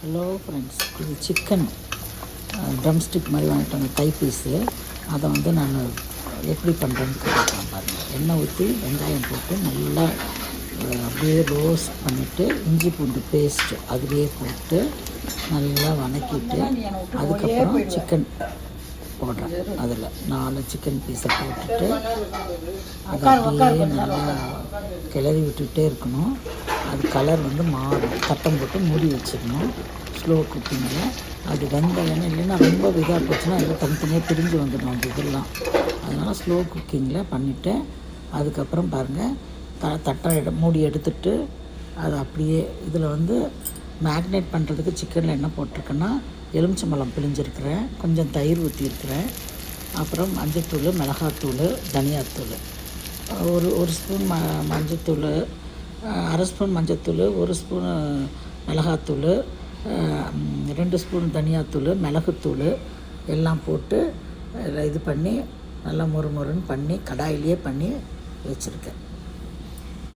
Hello friends, இது chicken drum stick மாதிரி வாங்கிட்டு வந்த தை பீஸு. அதை வந்து நான் எப்படி பண்ணுறேன்னு பார்க்கலாம் பாருங்கள். எண்ணெய் ஊற்றி வெங்காயம் போட்டு நல்லா அப்படியே ரோஸ்ட் பண்ணிவிட்டு இஞ்சி பூண்டு பேஸ்ட்டு அதிலே போட்டு நல்லா வதக்கிட்டு அதுக்கப்புறம் சிக்கன் போடுறேன். அதில் 4 சிக்கன் பீஸை போட்டுட்டு அதை அப்படியே நல்லா கிளறி விட்டுகிட்டே இருக்கணும். அது கலர் வந்து மாறும். தட்டம் போட்டு மூடி வச்சுக்கணும் ஸ்லோ குக்கிங்கில். அது வெந்தயம் இல்லைன்னா ரொம்ப இதாக போச்சுன்னா அதில் தனித்தனியாக பிரிஞ்சு வந்துடும் அந்த இதெல்லாம். அதனால் ஸ்லோ குக்கிங்கில் பண்ணிவிட்டு அதுக்கப்புறம் பாருங்கள் தட்டம் மூடி எடுத்துட்டு அதை அப்படியே இதில் வந்து மேக்னேட் பண்ணுறதுக்கு சிக்கனில் என்ன போட்டிருக்கேன்னா எலுமிச்சம்பழம் பிழிஞ்சிருக்கிறேன், கொஞ்சம் தயிர் ஊற்றிருக்கிறேன், அப்புறம் மஞ்சத்தூள், மிளகாத்தூள், தனியாத்தூள், ஒரு ஸ்பூன் மஞ்சத்தூள், அரை ஸ்பூன் மஞ்சத்தூள், 1 ஸ்பூனு மிளகாத்தூள், 2 ஸ்பூன் தனியாத்தூள், மிளகுத்தூள் எல்லாம் போட்டு இது பண்ணி நல்லா மொறுன்னு பண்ணி கடாயிலேயே பண்ணி வச்சுருக்கேன்.